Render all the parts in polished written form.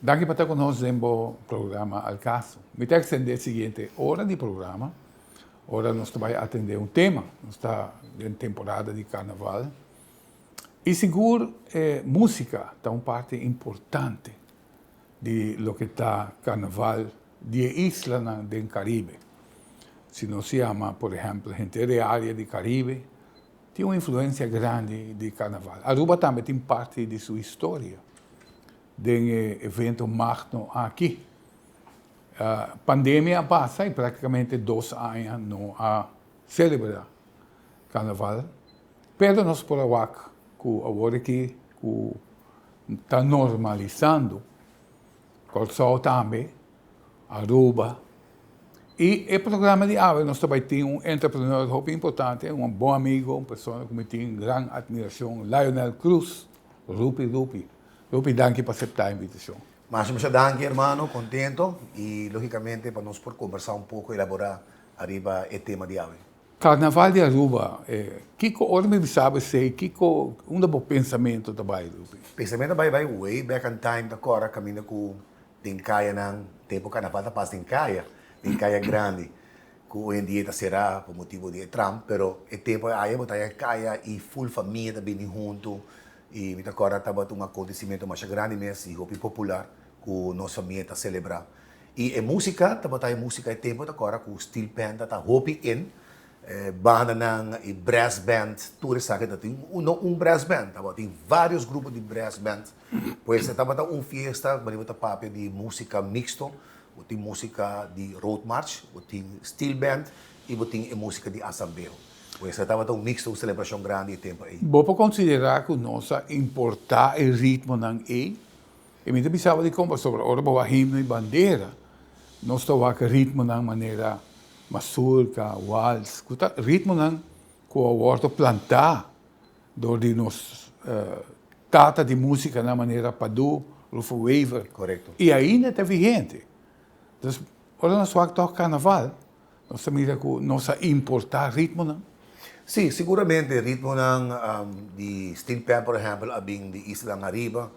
Daqui para conosco o programa Al Caso. Me tem que estender a seguinte hora de programa. Ora nós vamos atender um tema. Nós está em temporada de carnaval. E seguro, música está uma parte importante de lo que está carnaval de isla do Caribe. Se nós se chama, por exemplo, gente de área do Caribe, tem uma influência grande de carnaval. Aruba também tem parte de sua história, de evento magno aqui. A pandemia passa e praticamente 2 anos não há celebrar carnaval, mas nós por agora, agora que está normalizando, Corsol também, Aruba, e o programa de AVE, nós também temos um entrepreneur muito importante, um bom amigo, uma pessoa que me tem grande admiração, Lionel Cruz, Rupi. Rupi, danke por aceitar a invitação. Muchas danke, hermano, contento e, logicamente, para nós por conversar um pouco, elaborar arriba o tema de AVE. Carnaval de Aruba, Kiko, ora me sabe se Kiko, bom pensamento também, Rupi? Pensamento vai way back in time, agora, caminho com Tinkaya ng tempo carnaval da paz Tinkaya grande, que hoje em dia será por motivo de Trump, pero o tempo aí botaia Kaya e full família também junto, e me agora estava um acontecimento mais grande mesmo, e muito popular, que nossa família está celebrar. E a música, estava a música o tempo agora, com o steel band, está hopping in, banda ng brass band, tudo isso aqui, tem brass band, tem vários grupos de brass band, pois estava fiesta, mas papel de música mixto, tem música de road march, tem steel band e tem música de assembleio. Pois estava mixto, uma celebração grande e tempo aí. Vou considerar que nós importar o ritmo ng e me pensava de como sobre ora boa himno e bandeira, nós estava com ritmo ng maneira mazurka, waltz, ritmo ng ko awardo plantar do de nos tata de música na maneira padu, Rufo Waver. Correto. E ainda está vigente. Então, ora nós vamos tocar carnaval, nós mira que nós importar ritmo ng. Sim, seguramente ritmo ng de steel band, por exemplo, abing de Isla Arriba,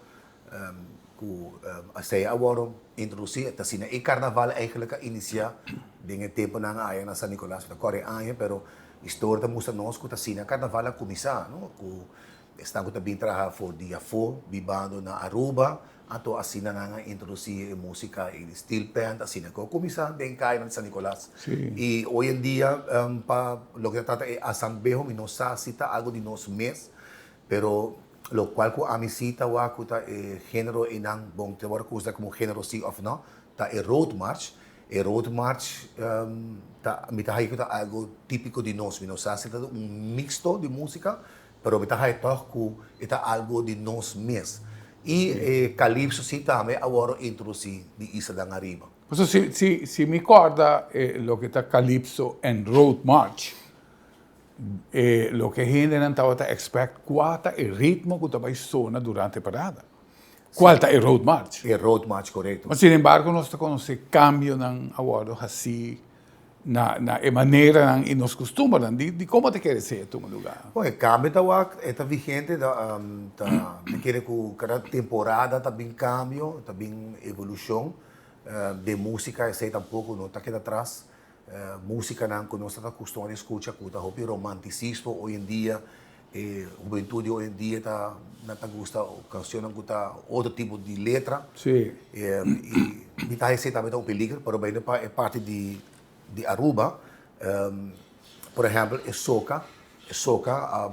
asay awaro introduzi at sina carnaval eigenlijk inicia dengan tempo na nga na San Nicolas na Korea pero história mo sa nos ko ta sina carnaval a kumisa no ku estão ko tabing traha for dia fo bibando na Aruba ato asina na nga introduzi música e steel band asina ko kumisa den kaya ng San Nicolas e hoy en día pa lo que trata asambeho minosa cita algo de nos mes pero lo cual ko amisita wa ko ta género inang bong tawar ko sa como género si of no ta road march ta mitahay ko ta algo típico de nos sa sita un mixto de música pero mitahay to ko ita algo de nos mes e calypso si tame awaro introduci di Isla ng Arriba. So, si mi ricorda lo che sta Calypso and Road March, lo che generan tawata expect quata il ritmo che tabay suona durante parada. Qual è il road march? Il road march, corretto. Ma sin embargo, non sta conosce cambio ng award assim na maneira ng inos costumbran di como te quieres ser tu lugar. Poi cambio tawak eta vigente da quiere ku cada temporada tabing cambio, tabing evolução de música, sei tampouco não tá aqui atrás. Música não que nós estamos acostumados a escutar, que está o romanticismo hoje em dia, juventude hoje em dia está não gosta canções que está outro tipo de letra. Sim. E está recente também um peligro, pero bem é parte de Aruba, por exemplo, soca,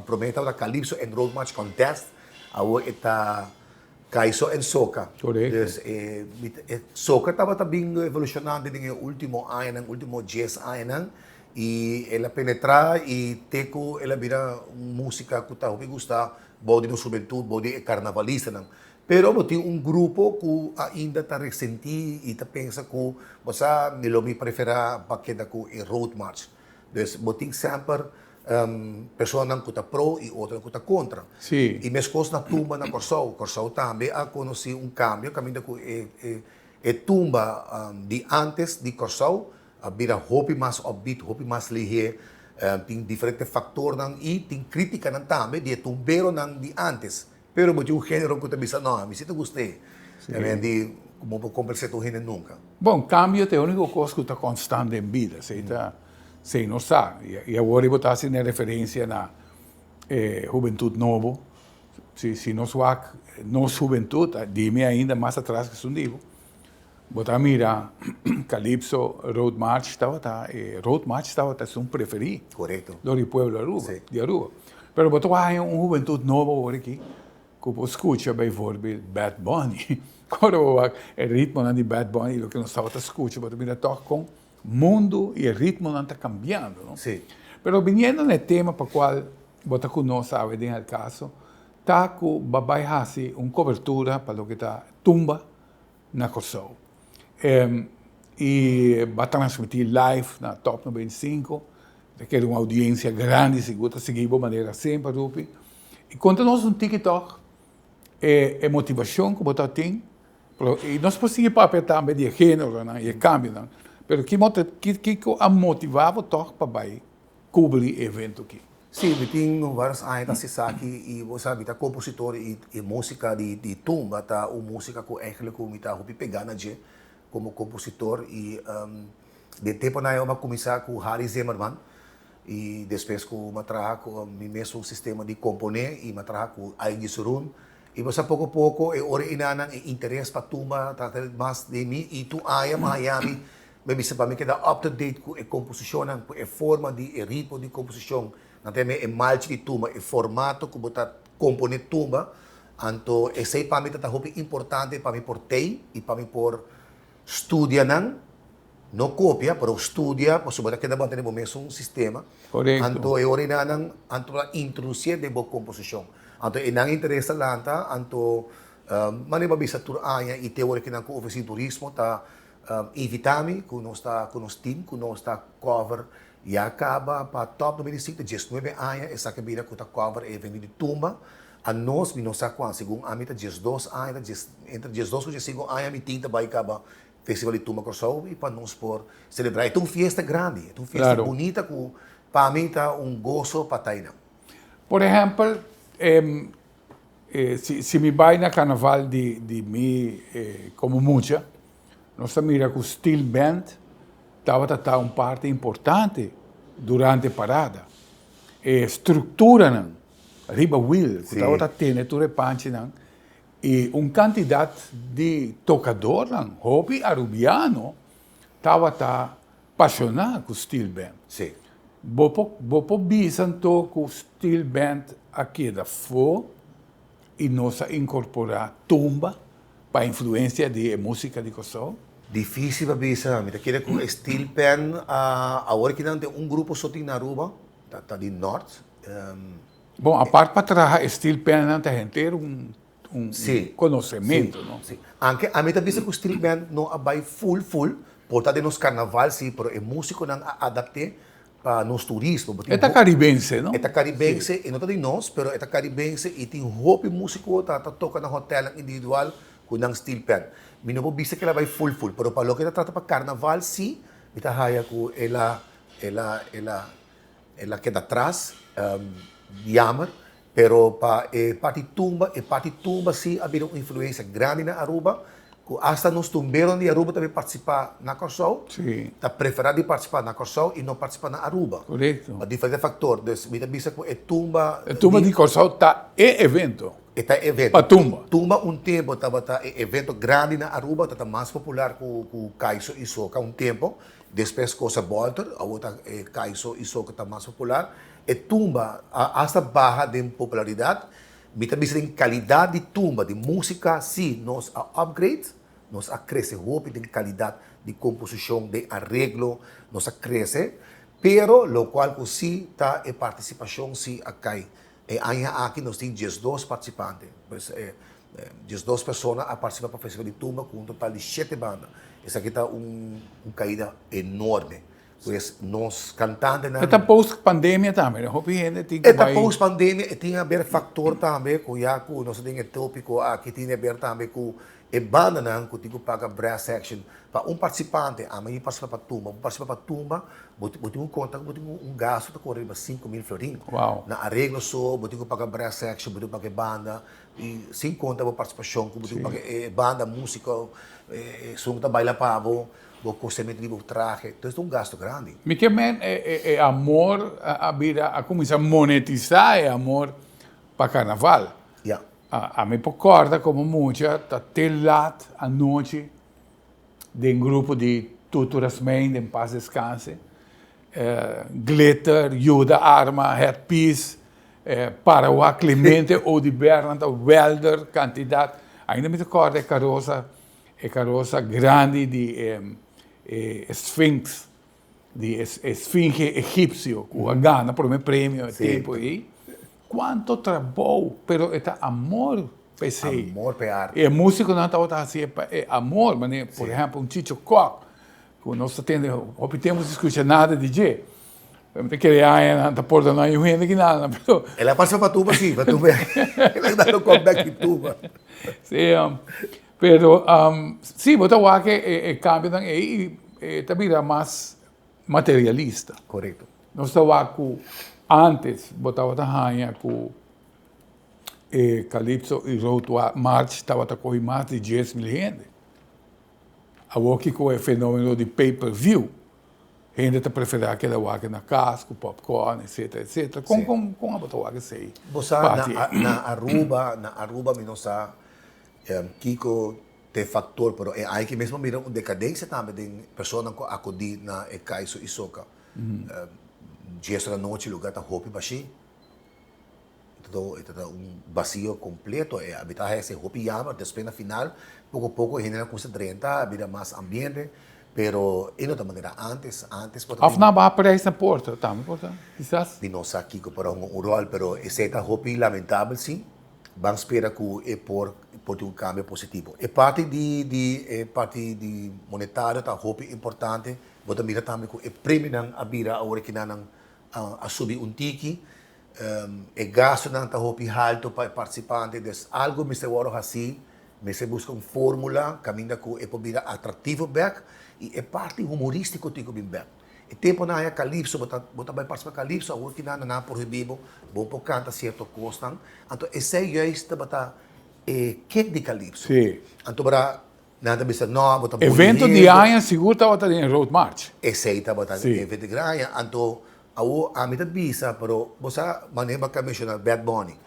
promete da Calypso and Road March Contest, agora está Kaiso and soca. Correto. Soca estava também evolucionando no último ano, no último 10 anos, e ela penetra e teco ela vira música que está me gusta, bode no juventude, bode carnavalista, não. Pero tem grupo que ainda está ressentido e está pensando que você não me prefere para com o road march. Então, tem sempre pessoas que estão pro e outras que estão contra. Sim. E mesmo na tumba na Corsol também conheci cambio, caminho com a tumba de antes de Corsol, vira hobby mais upbeat, hobby mais ligeiro, tem diferentes fatores e tem crítica também de tumbero de antes. Pero mo yung género ko tabi sa no, mi sito guste. Também de como conversar com ele nunca. Bom, cambio é a única coisa que está constante em vida, você não sabe. E agora eu vou estar fazendo referência na juventude novo. Se nós juventude, dime ainda mais atrás que isso digo. Vou estar mirar, Calypso, Road March estava um preferido. Correto. Do pueblo Aruba, Sim. de Aruba. Pero vou estar juventude nova agora aqui, que eu escuto, por exemplo, Bad Bunny. Quando o ritmo de Bad Bunny, o que nós estávamos escutando, vou estar tocar com o mundo e o ritmo não está cambiando, não? Sim. Pero viniendo no tema para o qual vou estar conosco, sabe, em caso, está com vai fazer uma cobertura para o que está tumba na Corsou. E vai transmitir live na Top 95, que é uma audiência grande, segura, seguir de maneira sempre, Rupi. E quando nós TikTok, é motivação que você tem, e nós podemos papel também de gênero, né, e cambio, né? Mas que a motivava para cobrir evento aqui? Sim, tem vários anos assim aqui e você sabe, tá compositor e música de tumba, tá o música que eigenlijk como tá hopi pegar na je como compositor e de tempo na eu começar com Harry Zimmerman e depois com matraha com o mesmo sistema de componer e matraha com Aigi Surun e você pouco a pouco é ora inanang interesse para tumba tá mais de mim e tu aya Miami baby sa para mim que dá up to date com a composição com a forma de ritmo de composição na tema é malchi de tumba é formato que botar componer tumba anto esse para mim tá hopi importante para mim por tei e para mim por estudia não copia, pero estudia, posso botar que dá temos mesmo sistema. Correto. Anto é ori nang anto introduzir de boa composição. Anto é nang interessa lanta, anto mani babisa tur aya e teoria que nang ko oficina turismo ta invitami com nós team, com nós cover e acaba para top 95 19 aya essa cabina com ta cover evento de tumba. A nós, mi não sabe quando, segundo a mim, 12 anos, entre 12 e 5 anos, mi tinta vai acabar festival de Tumba Corsou e para nós por celebrar. É uma festa grande, é uma festa bonita que para mim está gozo para Taina. Por exemplo, se me vai na carnaval de mim como mucha, nós mira que o Steel Band estava parte importante durante a parada. Estrutura, não? Riba Will, que estava tendo tudo panche, não? E quantidade de tocador, hobby arubiano, estava apaixonado com o Steel Band. Sim. Vou bisanto com o Steel Band aqui da Fo e nós incorporar tumba para a influência de música de Kosovo. Difícil para bisa, me queria com Steel Band, agora que não tem grupo só tem na Aruba, tá de norte. Bom, a parte para trás, Steel Band não tem inteiro conhecimento, não? Sim. Anche a mim também que o Steel Band não vai full, portanto nos carnaval sim, pero é músico não adapte para nos turismo. É caribense, não? É caribense, e não tem nós, pero é caribense e tem hope músico tá toca na hotel individual com ang Steel Band. Mi não vou que ela vai full, pero para lo que trata para carnaval sim, ita haya com ela queda atrás, Yammer, pero para parte tumba sim havia uma influência grande na Aruba, que hasta nos tumberos de Aruba também participar na Corsou, tá preferado de participar na Corsou e não participar na Aruba. Correto. A diferente factor, dus me bisa que tumba. Tumba de Corsou tá evento. Está evento. Para tumba. Tumba tempo estava evento grande na Aruba, estava mais popular com Kaiso e Soca tempo. Depois Cosa Bolter, a outra Kaiso e Soca está mais popular. E tumba, hasta barra de popularidade, me também tem qualidade de tumba, de música, sim, nós upgrade, nós cresce hope de qualidade de composição, de arreglo, nós cresce, pero lo qual sim está a participação sim acai. E aqui nós temos 12 participantes, 12 pessoas a participar para o Festival de Tumba com um total de 7 bandas. Essa aqui está caída enorme. Pues nós cantando na Esta post-pandemia também, esta post-pandemia tinha a ver factor também com o nós tem tópico aqui tinha a ver também com a banda não que tigo paga brass section para participante amanhã participa para tumba botigo conta botigo gasto de correr para 5.000 florins wow. na arreglo só botigo paga brass section botigo paga banda e sem conta a participação como tu banda, música, som tá baila pavo, o costamento de traje, então é um gasto grande. Me que men é amor a vida a começar a monetizar é amor para carnaval. Yeah. A me concorda como muita tá telat à noite de um grupo de tutoras mãe em paz descanse. Glitter, Juda, Arma, Headpiece, Paraguá, Clemente, Odi Bernard, Welder, candidato. Ainda me recordo é caroça grande de Sphinx, de Esfinge egípcio, com a Gana, por meu prêmio, tempo aí. Quanto trabalho, pero é amor, pensei. Amor per arte. E músico não está assim, é amor, mas, por exemplo, um Chicho Koch, que nós temos escutar nada de DJ. Não queria na porta não hay gente que nada, pero Ela passa para tuba sim, para tu ver. Ela dá no comeback de tuba. sí, pero sí, bota wa que cambia também também era mais materialista. Correto. Nós estava com antes botava tanha com Calypso e Road to March estava com mais de 10 mil gente. Agora que com o fenômeno de pay-per-view, gente está preferindo aquela waka na casco, popcorn, etc. Com a bota waka sei. Você na Aruba me nossa Kiko tem fator, pero aí que mesmo mira uma decadência também de pessoas que acudi na Ekaiso e Soca. Dias da noite lugar tá hopi baixi. Então vazio completo, habitar esse hopi yama, depois na final, pouco a pouco a gente não consegue 30, vira mais ambiente. Pero de outra maneira, antes Of na ba preço na porta, tá, porta. Quizás. de nós aqui para um rol, pero esse é hopi lamentável sim. Vamos esperar que por um câmbio positivo. E parte de monetário tá hopi importante. Bota mira também que o prêmio não abira a hora que não a subir tiki. E gasto não tá hopi alto para participante. Des algo me se waro assim, me se busca fórmula, caminha que é para atrativo back. E é parte humorístico que eu back. E tempo na Calypso, bota vai participar Calypso, a que na proibido, bom por canta certo costam. Então esse é justo bota que de Calypso. Sim. Então para nada bisa não, bota Evento de ano seguro tá em Road March. esse aí tá bota evento de graia. Então a mitad bisa, pero você maneira que mencionar Bad Bunny.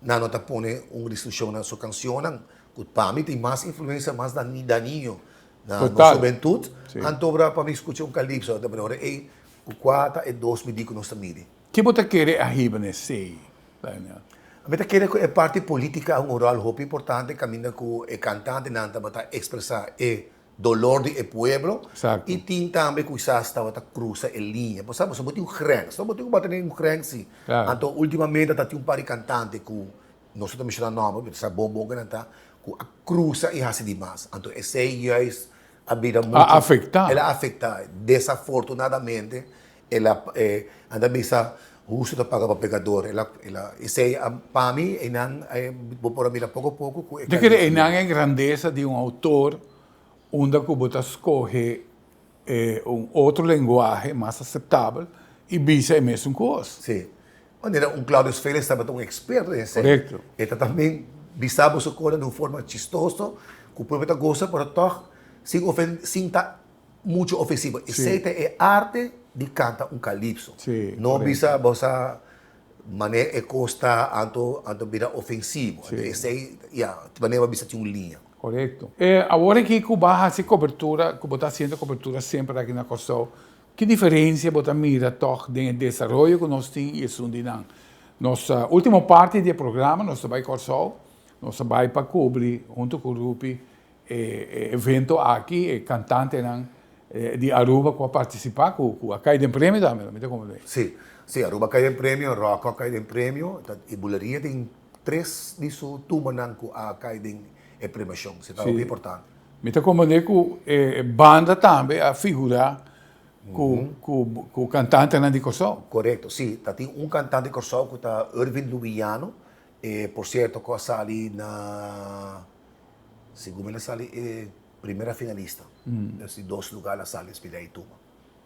Na nota põe restrição na sua canção, que para mim tem mais influência, mais daninho. Na juventude, então para mim escutar Calypso, da melhor é o 4 e 2 me digo nós também. Que bota querer arriba nesse, Daniel? A meta querer é parte política um rol muito importante, caminha com o cantante nanta para expressar o dolor do pueblo e tem também que usar esta cruza a linha. Você sabe, você botou grande, você botou grande sim. Então ultimamente tá um par de cantante que nós estamos chamando nome, essa bomba que nanta a cruza e hace demais. Então esse é a vida muito afetar. Ela afeta desafortunadamente ela anda bisa uso da paga para pegador. Ela esse para mim e não vou por mira pouco a pouco. De que não é grandeza de autor onde que você escolhe outro linguagem mais aceitável e bisa é mesmo coisa. Sim. Maneira Cláudio Félix estava um experto nesse. Correto. Ele também bisava sua coisa de uma forma chistosa, que o povo gosta, mas toch sem tá muito ofensivo. Esse é arte de cantar calypso. Não bisa você maneira e costa anto vira ofensivo. Esse maneira bisa tinha linha. Correto. Agora que Cuba faz cobertura, Cuba está fazendo cobertura sempre aqui na Costa, que diferença você mira toch de desenvolvimento que nós temos e Sundinam? Nossa última parte do programa, nós vai Costa, nós vai para cobrir junto com o Rupi evento aqui, cantante de Aruba que vai participar, com a caída em prêmio também, como é? Sim, Aruba caída em prêmio, Roca caída em prêmio, e Buleria tem 3 disso tumanan com a caída em premiação, isso é muito importante. Então, como é que banda também a figurar com o cantante de Corsol? Correto, sim, tem cantante de Corsol que está Irvin Luiano, por certo, que sali na segundo ele sali primeira finalista. Nesses 2 lugares sali espelhar e tuma.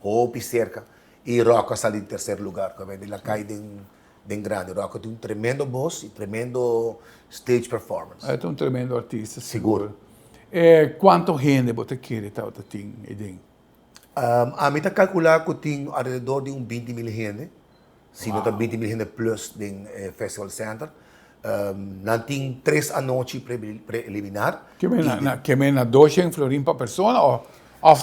Hope cerca e Roca sali em terceiro lugar, que ele cai em den grande. Rocco tem um tremendo boss e tremendo stage performance. É um tremendo artista, Seguro. seguro. Quanto gente você quer estar tem, Eden? A mim está calcular que tem ao redor de 20 mil gente. Se não está 20 mil gente plus den Festival Center. Não tem 3 a noite preliminar. Que mena 200 florin per persona ou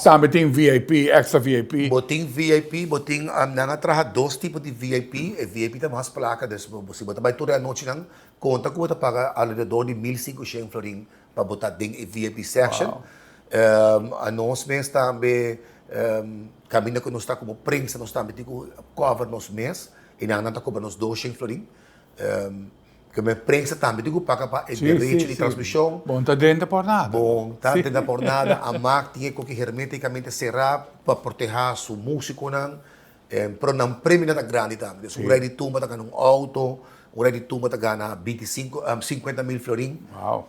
também tem VIP, extra VIP? Boting VIP, boting nang traha 2 tipos de VIP. E VIP tá mais placa des se botar vai toda a noite nang conta que você paga ao redor de 1.500 florin para botar dentro VIP section. A nós mês também caminho que nós está como prensa nós também tipo cover nos mês e nang tá cobra nos 200 florin. Que me prensa também digo paga para direito de transmissão. Bom, tá dentro por nada. Bom, tá dentro por nada. A MAC tinha que hermeticamente cerrar para proteger seu músico não. Pero não prêmio nada grande também. Um rei de tumba tá ganhando auto, um rei de tumba tá ganhando 50 mil florin. Wow.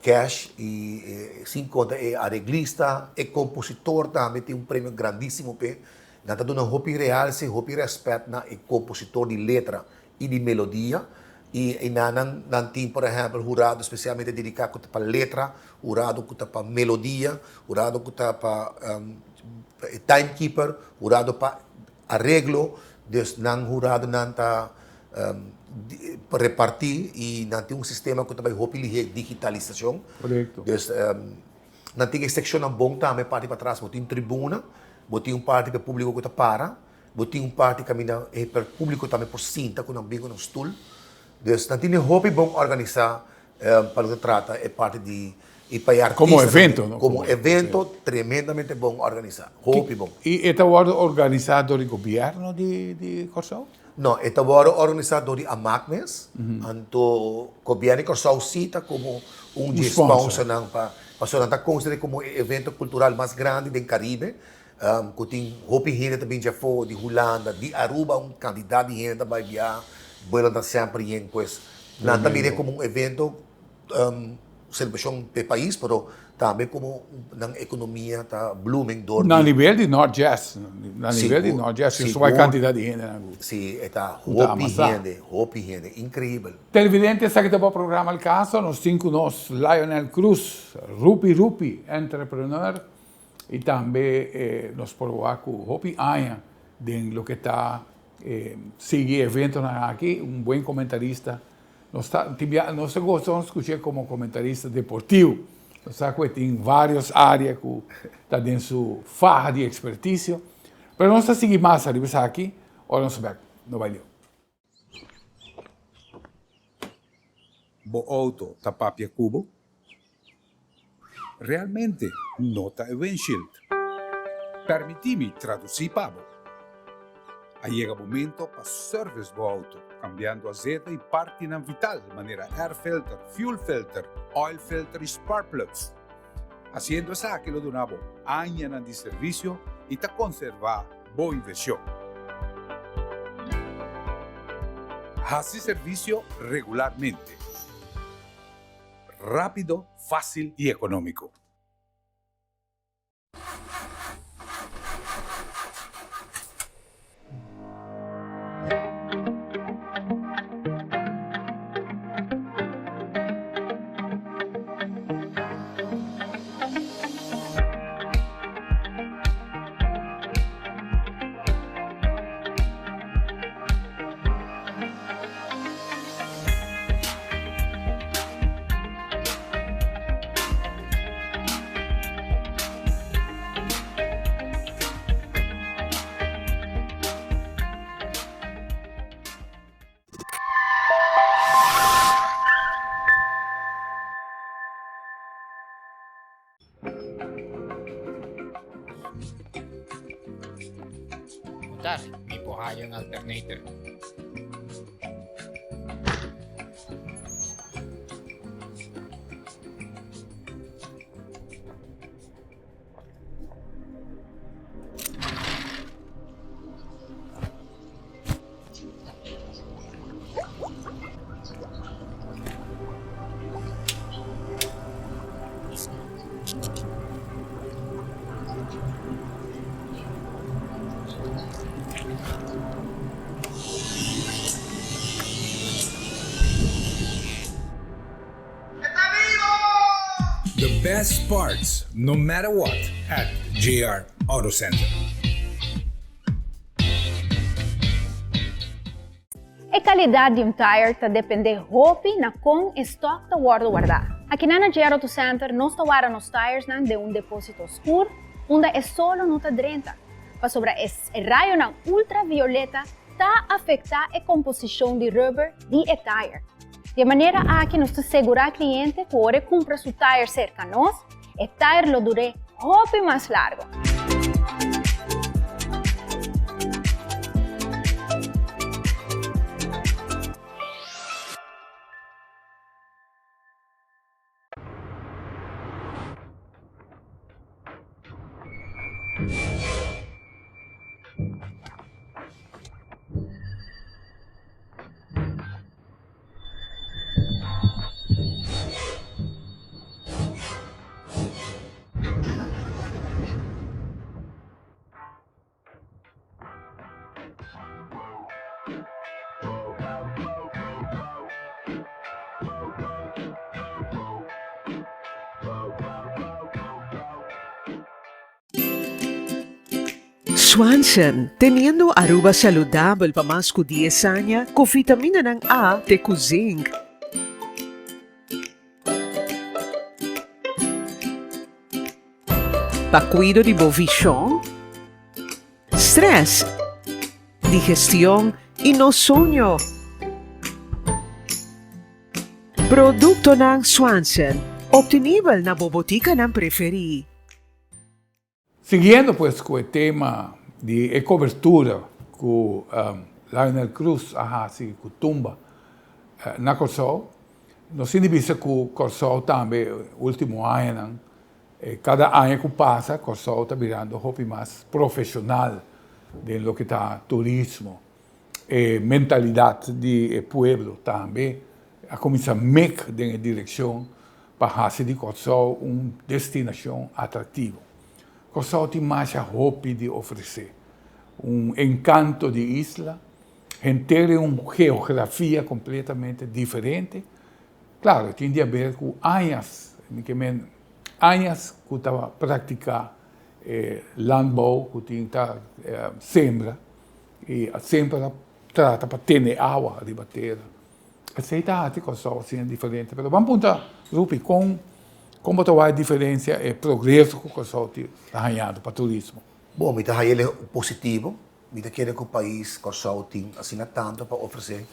Cash e 50 é arreglista, é compositor também tem prêmio grandíssimo pe. Não tá dando hopi real, se hopi respeito na é compositor de letra e de melodia. E não tem, por exemplo, jurado especialmente dedicado para letra, jurado para melodia, jurado para timekeeper, jurado para arreglo, dus não jurado não está repartir e não tem sistema que também hopi digitalização. Correto. Dus não tem seção bom também parte para trás, tem tribuna, tem parte para o público que está para, tem parte que para o público também por cinta, com um bico no stool. Dus dan tiene hobby bom organizar para o que trata é parte de e para artistas como evento, ¿no? Como evento tremendamente bom organizar, hobby bom. E está organizado do governo de Corsão? Não, está organizado por AMACMES, então o governo de Corsão cita como sponsor não para está considerado como evento cultural mais grande do Caribe. Que tem hobby gente também já foi de Holanda, de Aruba, quantidade de gente vai viajar. Bueno, sempre em pues não também como evento celebração do país, pero também como na economia tá blooming door. Na nível de Nordeste, na nível de Nordeste, isso vai quantidade de gente na rua. Sim, está hopi gente, incrível. Televidente, sabe que o programa El Caso, nós temos conosco Lionel Cruz, Rupi, entrepreneur, e também nós provar com Hopi Aya, de lo que está seguir eventos aqui, bom comentarista. Nós gostamos de escutar como comentarista deportivo. Nós sabemos que tem várias áreas que está dentro de sua farra de expertise. Mas nós vamos seguir mais arriba aqui, ou nós vamos no baile. Bo auto tapapia cubo? Realmente nota windshield. Permitimi traduzir pavo. Aí chega o momento para service do auto, cambiando azeite e parte na vital, maneira air filter, fuel filter, oil filter e spark plugs. Haciendo essa aquilo do nabo, anos de serviço e te conservar boa inversão. Hace serviço regularmente. Rápido, fácil e econômico. Mutar, may pohayang alternator. The best parts, no matter what, at JR Auto Center. A qualidade de tire tá depende hopi na com estoque da guarda. Aqui na JR Auto Center, nós guardamos os tires de depósito escuro, onde é solo nota 30. Para sobre o raio ultravioleta tá afetar a composição de rubber de tire. De maneira a que nos assegurar ao cliente que ora compra seu tire cerca a nós, o tire lo dure hopi mais largo. Swanson, teniendo aruba saludable para más de 10 años con vitamina ng A de zinc. Pa cuido de bovichón, stress, digestión y no sueño. Produkto ng Swanson, obtenible na bobotika ng preferi. Siguiendo pues con el tema de cobertura que Lionel Cruz si con tumba na Corsol, nos indica que Corsol también último año, cada año que pasa, Corsol está virando un poco más profesional de lo que está turismo, mentalidad de pueblo también, a comenzar a meter en dirección para hacer de Corsol una destinación atractiva. Corsol tem mais roupa de oferecer. Encanto de isla, ter uma geografia completamente diferente. Claro, tem a ver com anos que estava praticando landbouw, que tinha sembra, e a sembra trata para ter água a debater. Aceita que Corsol seja diferente, mas vamos apontar, Rupi, como está a diferença e progresso que o Corsol está ganhando para o turismo? Bom, me está ele positivo. Me quer que o país Corsol tem assim tanto para oferecer,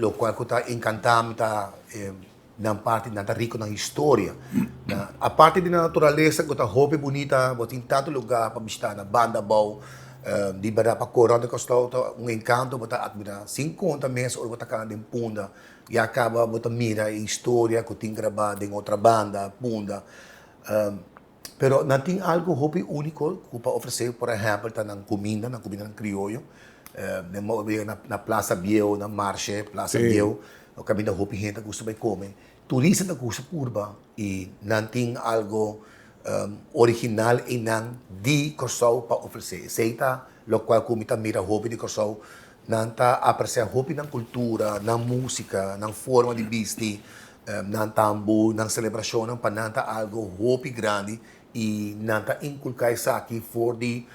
o qual está encantado, está na parte na rico na história, a parte da natureza que está roupa bonita, tem tanto lugar para visitar na banda bom, de para correr de Corsol, encanto, para admirar 50 meses ou para cá de Punda. E acaba botando mira a história que tem gravado em outra banda, Punda. Pero não tem algo único para oferecer, por exemplo, na comida crioulo, na Plaza Biel, na Marché, Plaza Biel, o caminho da roupa gente gosta de comer. Turista da gosta curva e não tem algo original e não de Corsol para oferecer. Aceita, o qual comida mira a roupa de Corsol, não está apreciar roupa na cultura, na música, na forma de vestir, na tambo, na celebração, para não estar algo roupa grande e não está inculcar isso aqui for de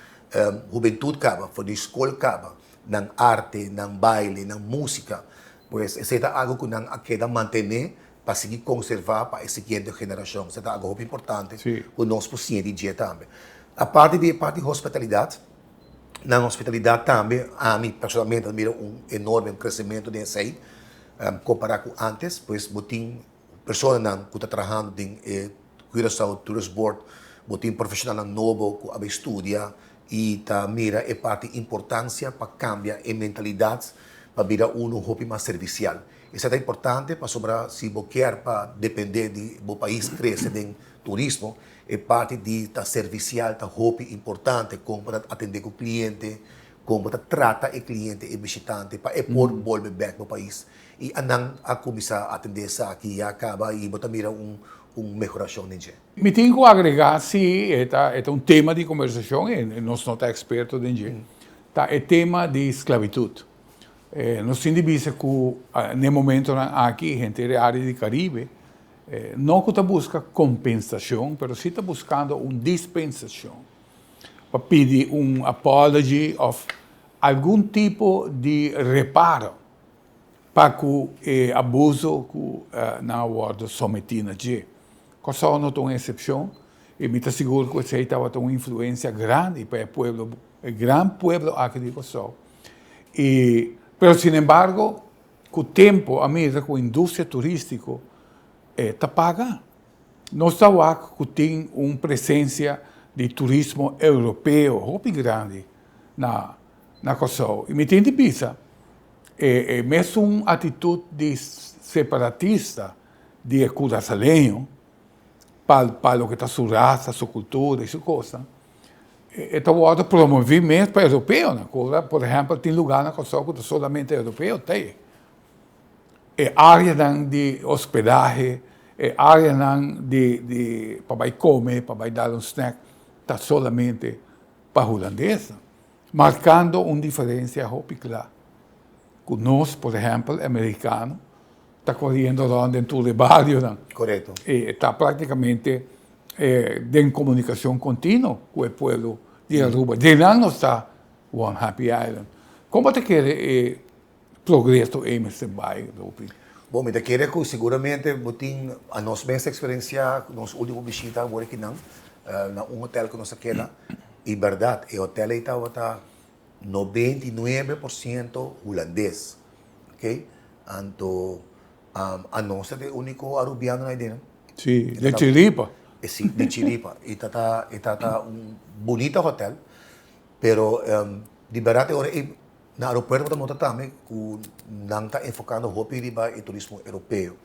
juventude caba, for de escola caba, na arte, na baile, na música, pois esse é algo que não queda manter para seguir conservar para a seguinte geração. Isso é algo importante que nós precisamos de também. A parte de hospitalidade. Na hospitalidade também, a mim pessoalmente admiro enorme crescimento desse aí, comparado com antes, pois tem pessoas que estão trabalhando em Curaçao Tourist Board, tem profissional novo que estuda e mira a parte importância para cambiar a mentalidade para virar roupa mais servicial. Isso é importante para sobrar se você quer para depender do país crescer em turismo, é parte de servicial, roupa importante, como para atender o cliente, como para tratar o cliente e visitante, para por volver back ao país. E a começar a atender isso aqui, acaba e botar mira melhoração nisso. Me tenho que agregar, sim, é um tema de conversação, e nós não estamos expertos nisso. É tema de esclavitud. Nós temos visto que, no momento aqui, gente da área do Caribe, não que está buscando compensação, mas sim está buscando uma dispensação para pedir um apology of algum tipo de reparo para que o abuso que na ordem sometido a gente. Kosovo não tem uma exceção, e me está seguro que você estava tendo uma influência grande para o grande povo aqui de Kosovo. Pero, sin embargo, com o tempo, a medida que a indústria turística está paga, nós estamos aqui tem uma presença de turismo europeu muito grande na Kosovo. E me tem de pensar, mesmo uma atitude de separatista de curaçalenho, para o que está sua raça, sua cultura e sua coisa, então, pode promover mesmo para europeu, né? Por exemplo, tem lugar na Kosovo que solamente europeu tem. Área de hospedagem, área de para comer, para dar um snack, está solamente para holandês, marcando uma diferença muito clara. Nós, por exemplo, americanos, está correndo dentro do barrio, né? Correto. Está praticamente em comunicação contínua com o povo de Aruba. De lá não está One Happy Island. Como você quer progresso nesse bairro? Bom, me querer que seguramente a nossa mesma experiência, nossa última visita agora aqui na hotel que nós queda, e verdade, o hotel estava 99% holandês, ok? Então, a nossa é o único arubiano na ideia. Sim, de Chilipa. Sim, de Chilipa. E está bonito hotel, pero de verdade agora na aeroporto estamos também que não está enfocando muito em turismo europeu.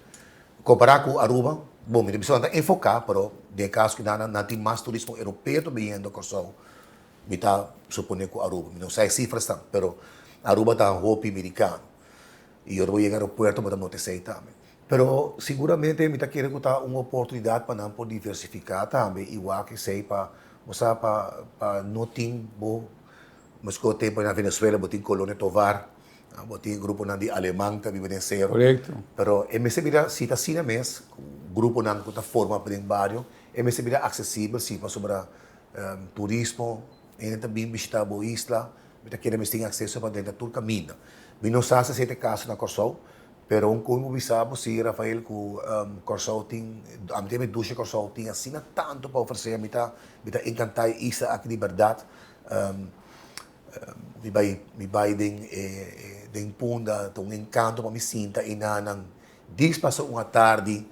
Comparar com Aruba, bom, me precisa enfocar, pero de caso que não tem mais turismo europeu também indo Kosovo, me está supondo que Aruba, não sei cifras também, pero Aruba está muito americano. E eu vou chegar ao aeroporto para não sei também. Pero seguramente me está querendo dar uma oportunidade para não diversificar também, igual que sei para não ter mas que o tempo na Venezuela tem colônia Tovar, tem grupo de alemão que vive ser. Correto. Pero me se vira cita assim mesmo, grupo não que forma para em barrio, me se vira acessível sim para sobre turismo, e também visitar a isla, me está querendo ter acesso para dentro do caminho. Me não sabe se caso na Kosovo, pero como bisabo si Rafael que Kosovo tem, a minha ducha Kosovo tem assim tanto para oferecer, me está encantado isso aqui de verdade. Me vai den punda, um encanto para me sinta e não diz passou uma tarde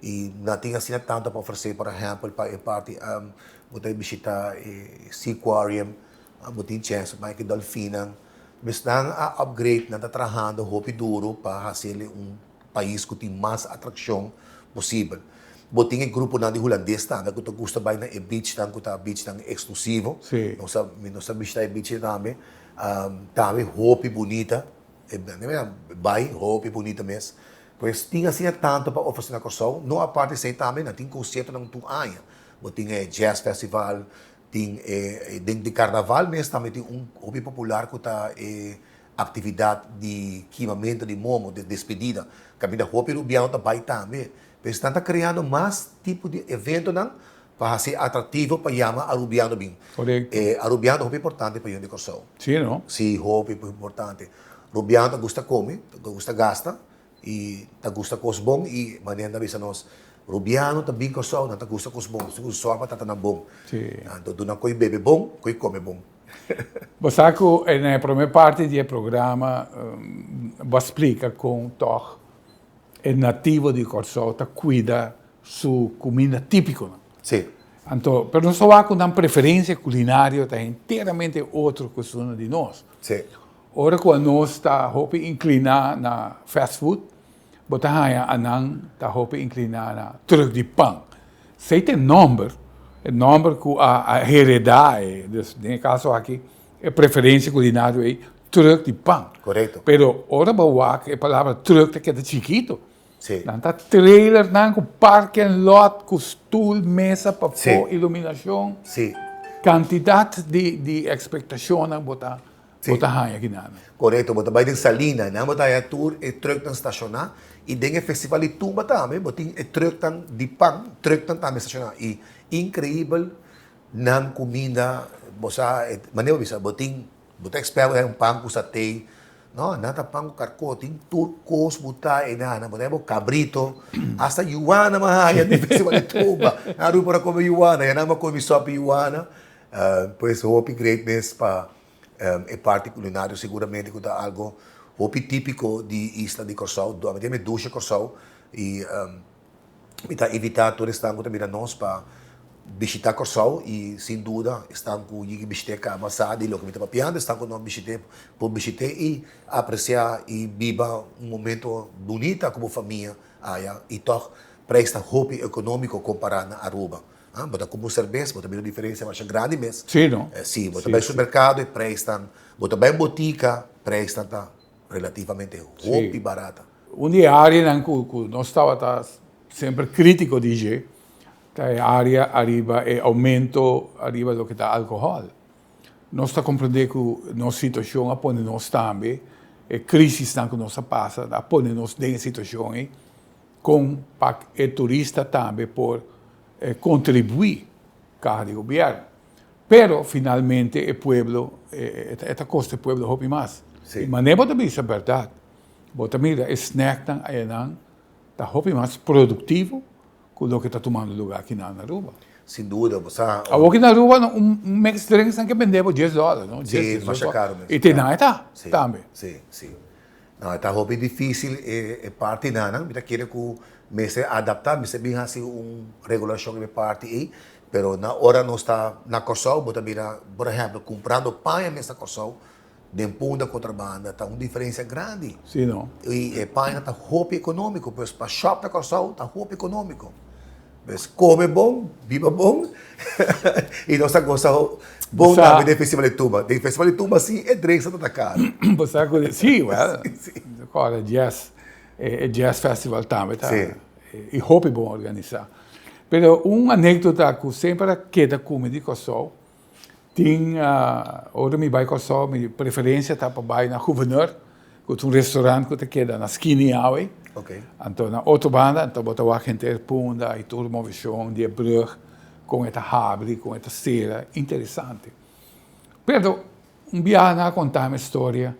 e não tinha assim tanto para oferecer, por exemplo, para a parte vou visitar Sea Aquarium, vou ter chance para que Dolphina, mas não a upgrade, não está trabalhando muito duro para fazer país que tem mais atração possível. Boting ang grupo na di holandês também, que gusto ba na beach tang kuta beach tang exclusivo. Sim. Não sabe estar beach também, também roupa bonita, vai roupa bonita mesmo. Pois tinha assim tanto para oferecer na Kosovo, não a parte sei também, não tem concerto não tu aia. Boting jazz festival, tem de carnaval mesmo também tem hobby popular que tá atividade de queimamento de momo, de despedida, caminho roupa rubiano também também. Mas está criando mais tipo de evento para ser atrativo para chamar arubiano bem. Correto. Arubiano é muito importante para o de Kosovo. Sim, não? Sim, roupa é muito importante. Arubiano gosta de comer, gosta de gastar, e gosta de coisas bom e maneira de nós. Arubiano também Kosovo, não gosta de coisas bom, só para estar bom. Sim. Então, não coi bebe bom, coi come bom. Você sabe que na primeira parte do programa, você explica com Toch, é nativo de Kosovo, cuida sua comida típica. Sim. Então, mas não só com uma preferência culinária, é inteiramente outra questão de nós. Sim. Ora, quando nós está inclinado na fast food, bota a não está inclinado na truck de pão. Se tem número que a heredade, nesse caso aqui, é preferência culinária é truck de pão. Correto. Pero ora bawa a palavra truck que é chiquito. Sim. Não tá trailer com parking lot, com stool, mesa para Sim. iluminação. Sim. Quantidade de expectação não botar aqui nada. Correto, mas também tem salina, não botar a tour e truck na estacionar E tem festival de tumba também, botin e truck tan de pão, truck tan também estacionar. E incrível nan comida, bosa, maneiro bisa, botin expert um pão com satay, no, nata pão com carcotin, turcos, buta, e nana, botin cabrito, hasta yuana mahaya de festival de tumba. Naru para comer yuana, yan naman comer sopa yuana. Pues hope greatness para é parte culinário seguramente que dá algo hope típico de Isla de Corsau, do ambiente ducha Corsau e me tá invitar todos estão também a nós para visitar Corsau e sem dúvida estão com o visitar a Masada e o que me está papiando estão com nós visitar por visitar e apreciar e viva um momento bonito como família aí e toch presta hope econômico comparado a Aruba. Bota como cerveja, bota bem a diferença mais grande mesmo. Sim, não? Sim, bota bem no supermercado e prestam, bota bem botica, prestam tá relativamente roupa barata. Uma área que nós estávamos sempre crítico de dizer, é a área arriba é aumento arriba do que está álcool. Nós está compreendendo que nossa situação a pôr nós também, é crise que nós passa, a pôr nós em situação com o turista também por contribuir cada governo. Pero finalmente o pueblo, esta costa do pueblo hopi mais. Sí. Mas nem bota isso é verdade. Bota mira, snack tan aí não tá hopi mais produtivo com o que está tomando lugar aqui na Aruba. Sem dúvida, você. Aqui na Aruba um mix drink tem que vender por $10, não? Sim, mais caro mesmo. E tem nada tá também. Sim, sim. Não, está hopi difícil é parte nana, me tá querendo que me se adaptar, me se bem assim regulação de parte aí, pero na hora não está na Corsau, bota mira, por exemplo, comprando pão nessa Corsau, de punta contrabanda, está uma diferença grande. Sim, não. E pão está hopi econômico, pois para shop da Corsau está hopi econômico. Mas come bom, viva bom, e nós gostamos bom também do Festival de Tumba. Do Festival de Tumba, sim, é drink, está caro. Você conhece? Sim, well, agora jazz, jazz festival também, tá? Sim. E hope bom organizar. Pero uma anedota que sempre queda comigo com o sol, tem, ora me vai com o sol, minha preferência tá para vai na Gouverneur, que é restaurante que queda na Skinny Highway. Ok. Então, na autobahn, então bota a gente punda e toda uma visão de brug com esta árvore, com esta cera, interessante. Pero, viagem a contar uma história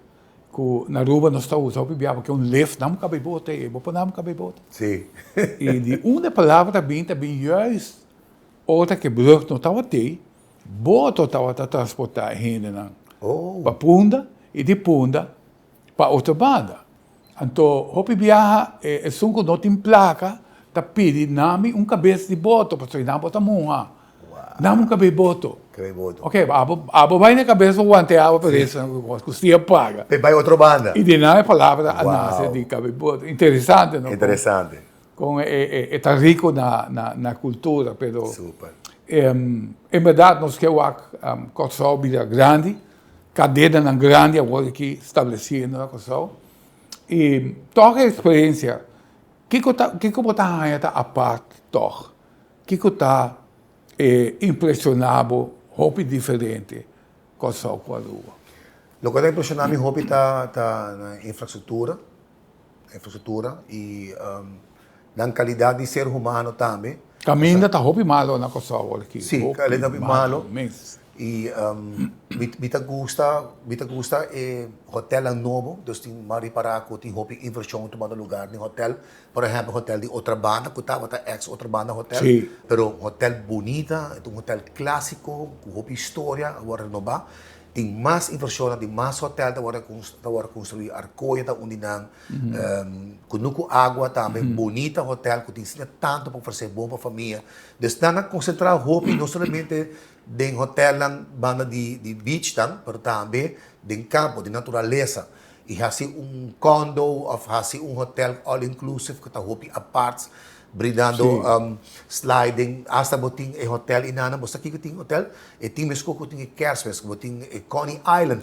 que na Aruba nós estamos usando viagem porque lift não cabe bote, não cabe bote. Sim. E de uma palavra também juist outra que brug não estava ter, bote estava a transportar gente para punda e de punda para autobahn. Então, hopi viaja, são que não tem placa, tá pedi nami cabeça de boto, porque não bota munha. Não cabeça de boto. Cabeça de boto. Ok, abo vai na cabeça o ante abo para isso, custeia paga. Vai outra banda. E de nada palavra a nasce de cabeça de boto. Interessante, não? Interessante. Com tá rico na cultura, pero Super. em verdade nós que Corsau vida grande, cadeia na grande agora aqui estabelecida na Corsau. E toda a experiência, que botar aí a parte toch, que está impressionável, roupa diferente, com a Aruba. O que está impressionado em roupa está na infraestrutura e na qualidade de ser humano também. Caminho está roupa malo na Kosovo aqui. Sim, qualidade malo. Mesmo. E me gusta hotel novo, dus tem mari para que tem roupa inversão tomando lugar no hotel, por exemplo, hotel de outra banda, que estava ex outra banda hotel, sí. Pero hotel bonita, um hotel clássico, com roupa história, agora renovar. Tem mais inversão, tem mais hotel, agora construir arcoia, onde não, com água também, bonita hotel, que tem tanto para oferecer bom para a família. Dus na concentrar roupa, não somente den hotel lang banda de beach dan, pero também den campo, de natureza. E assim condo, ou assim hotel all-inclusive, que está roupa à parte, brindando sliding, hasta boting hotel inana, basta que tem hotel, e tem mesmo que tem Kersfest, que boting Coney Island,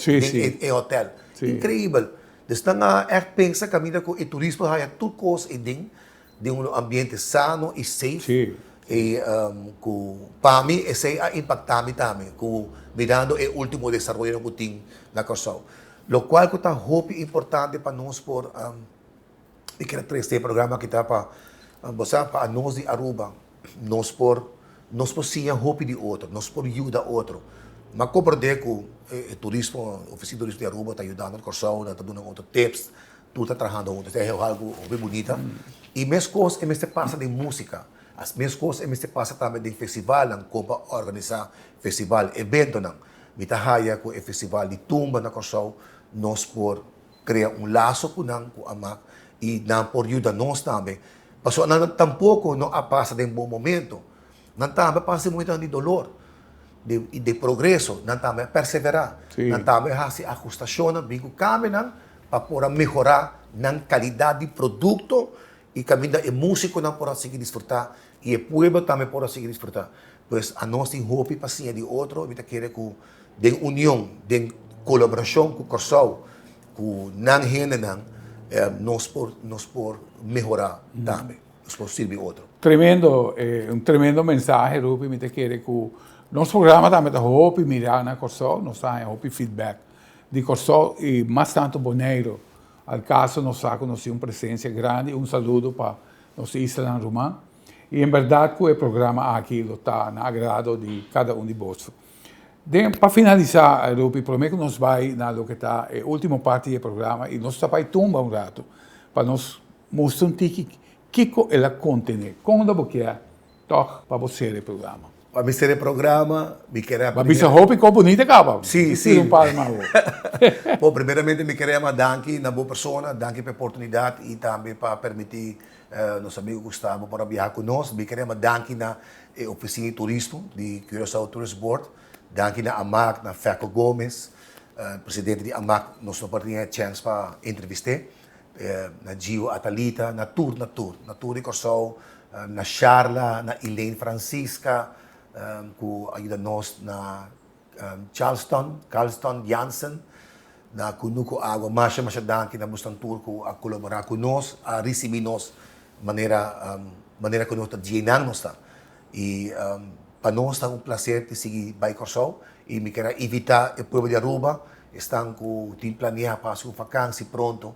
tem hotel. Incrível. Dus dan echt pensa camina com o turismo, há tudo coisa e de ambiente sano e safe. E para mim, esse é impactante também, mirando o último desenvolvimento que tem na Corsau. O qual é muito importante para nós por E quero trazer programa que está para nós de Aruba, nós por sim hope de outro, nós por ajuda outro. Mas compreender que o turismo, a oficina de turismo de Aruba está ajudando a Corsão, está dando outros tips, tu está trabalhando junto, é algo bem bonito. E mesmo coisas, mesmo passa de música, as mesmas coisas, mesmo passa também de festival, como organizar festival, evento não. Me tá haya com o festival de tumba na Corsão, nós por criar laço com a MAC e não por ajuda nós também. Mas tampouco não passa de bom momento, não também passa muito de dolor. De progresso, não também perseverar, não também se ajustação, bingo caminham para poder melhorar na qualidade de produto e caminho é músico não para seguir desfrutar e o povo também para seguir desfrutar. Pois a nós tem hope paciência de outro, me quer que de união, de colaboração com o Corsão, com não gente não, nós por melhorar também, nós por servir outro. Tremendo, um tremendo mensagem, Rupi, me quer que nosso programa também está hope mirar na Corsão, nós temos hope feedback de Corsão e mais tanto boneiro. Al caso, nós temos uma presença grande, um saludo para nossa Isla Romã. E, em verdade, o programa aqui está no agrado de cada de vós. Para finalizar, Rupi, prometo que nós vamos na lo que está a última parte do programa e nós vamos tumba rato para nós mostrar um tique que ela contém. Quando você quer, toque para você o programa. Para mim ser o programa, me queria... Mas bisa hope ko bonita ka ba? Sim. Bom, primeiramente me queria danke na boa pessoa, danke pela oportunidade e também para permitir nosso amigo Gustavo para viajar conosco. Me queria danke na oficina de turismo de Curaçao Tourist Board, danke na AMAC, na Feco Gomes, presidente de AMAC, nós não perdemos a chance para entrevistar, na Gio Atalita, na Tour de Corsão, na Charla, na Elaine Francisca, que ajuda nós na Charleston Jansen, na Kunuko Água, mas danke na Bustan Tour que a colaborar conosco, a receber nós maneira que nós estamos nós está. E para nós está prazer de seguir by Corsão e me quero evitar o povo de Aruba, estão com tem planeado para sua vacância pronto,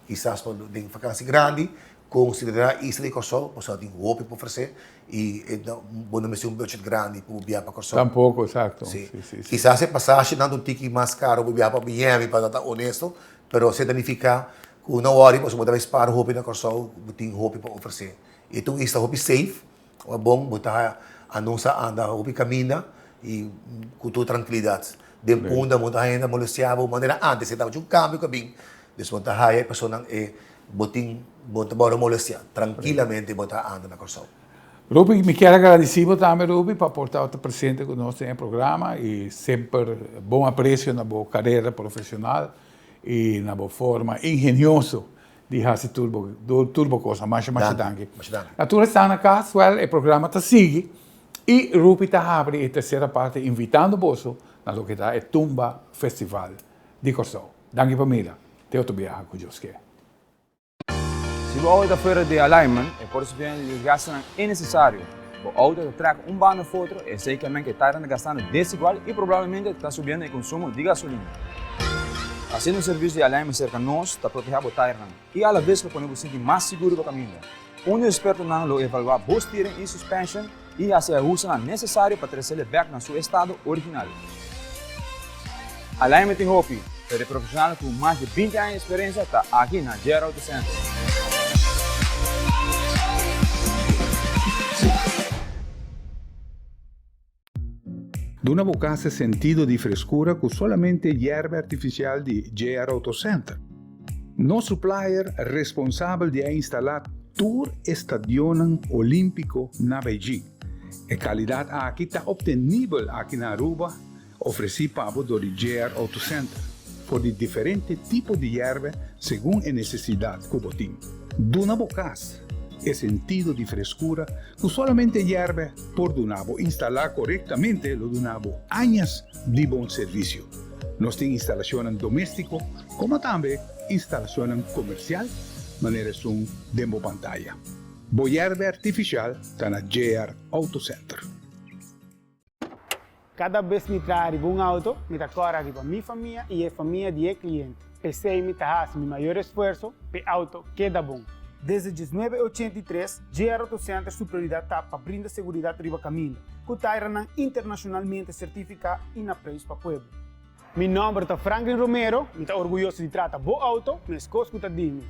quizás para uma vacância grande, considerar Isla de Corsão, porque tem hope para oferecer e não é um budget grande para viajar para Corsão. Tampouco, exato. Sí. Quizás a passagem não tem mais caro para viajar para Miami, para estar honesto, mas se significa que não worry, você pode para hope na Corsão, tem hope para oferecer. Então, está hope safe, é bom, botar a nossa anda, hope caminha e com toda tranquilidade. Depois, muita gente molestiava, maneira antes, estava de câmbio, cabim, depois, muita gente, a pessoa botin bora molestia tranquilamente botar anda na Corsão. Rupi, me quero agradecer também, Rupi, por estar presente conosco no programa e sempre bom apreço na boa carreira profissional e na boa forma ingeniosa de fazer turbo coisa. Mas danke. A tua está na casa, o programa está sigue e Rupi está abre a terceira parte invitando você na lo que está a Tumba Festival de Corsão. Danke família. Te outro viaje com Deus quer. Se o auto fora de alignment, é por isso que os gastos é necessário. O auto traga bando foto, é certamente que está gastando desigual e provavelmente está subindo o consumo de gasolina. Assim, o serviço de alignment cerca de nós está protegendo o tire e, à vez, para poder sentir mais seguro para o caminho. Um experto não evalua o steering e suspension e assim a uso necessário para trazer back no seu estado original. Alignment em Hopi, para profissional com mais de 20 anos de experiência, está aqui na GR Auto Center. Duna bocasse sentido di frescura con solamente hierba artificial di JR Auto Center. No supplier responsabile di installare Tour Stadion Olimpico na Beijing. E qualità aqui está obtenibile aqui na Aruba, oferecida do JR Auto Center, por diferentes tipos de hierba según a necessidade que botim. Duna bocasse e sentido de frescura que solamente hierve por Dunabo instalar correctamente lo Dunabo años de buen servicio. Nos tiene instalación doméstico como también instalación comercial, manera son demo pantalla. Bo hierve artificial está na JR Auto Center. Cada vez que me trago um auto, me trago para minha família e a família de cliente. pensei em fazer meu maior esforço para o auto queda bom. Desde 1983, Gera Auto Center sua prioridade está para brindar segurança riba caminho, que está internacionalmente certificado e na preço para o povo. Meu nome é Franklin Romero, e estou orgulhoso de tratar bom auto nas coisas que está dando.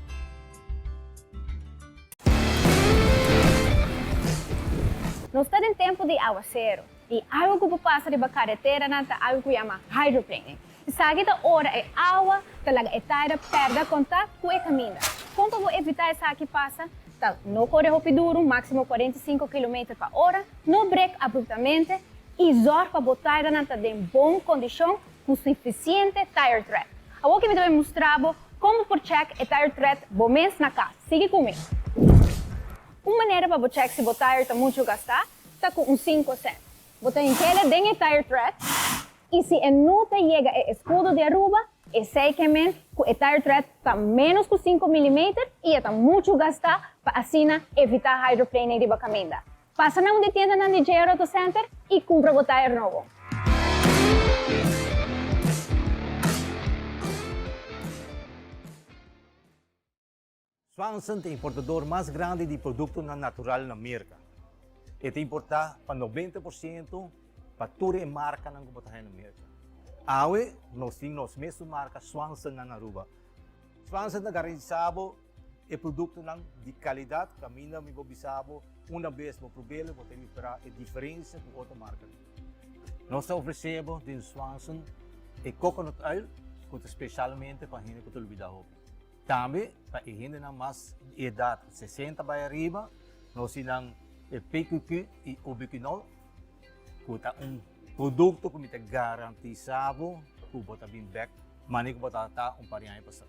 Nós estamos em tempo de aguacero e algo que passa de carretera é algo que chama hydroplaning. Sabe que a hora é água, talaga é taira, perde contato com o caminho. Como para evitar essa que passa, não corre rápido, máximo 45 km/h, não break abruptamente e zorra para botar em boa condição com suficiente tire tread. Agora que me deve mostrar como por check o tire tread bomens na casa. Siga comigo. Uma maneira para check se o tire está muito gastar, está com 5 cents. Botar em tela dentro do tire tread e se a nota chega ao escudo de Aruba, é sequamente que o tire tread está menos que 5 mm e está muito gastar para assim evitar hydroplaning de caminho. Passa na onde tienda na Gera Auto Center e compra o tire novo. Swanson é o importador mais grande de produtos naturais na América. Ele importa para 90% para toda a marca na América. Hoje, nós temos a mesma marca Swanson na Aruba. Swanson é garantizado e produto de qualidade, que a mim me observo uma vez por problema, vou ter que esperar a diferença com outra marca. Nós oferecemos de Swanson e coconut oil, que especialmente para a gente que olvida o também, para a gente com mais idade, 60 para arriba, nós temos o PQQ e o Ubiquinol, que é produto que é garantizado, que você tem back, mas não pode estar parinha passado.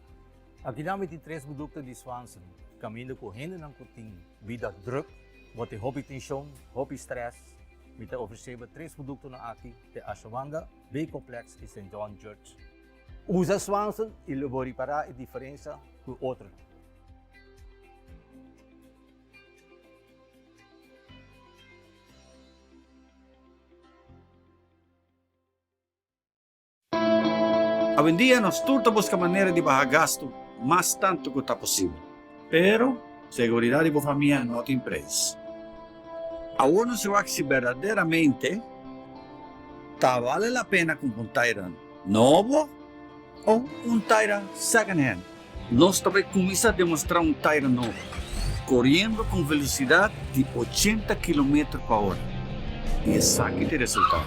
Aqui temos 3 produtos de Swanson, caminho com a gente que tem vida druk, você tem hobby tensão, hobby stress, nós oferecemos 3 produtos aqui, de Ashwanda, B-Complex e St. John Church. Usa Swanson e vou reparar a diferença com outro. Hoy en día nos turta busca manera de bajar gasto más tanto que está posible. Pero seguridad de vuestra familia no tiene precio. Ahora no se va a si verdaderamente vale la pena comprar un Tayran nuevo o un Tayran second hand. Nós também começamos a demonstrar um Tayran novo, correndo com velocidade de 80 km/h. E esse aqui tem resultado.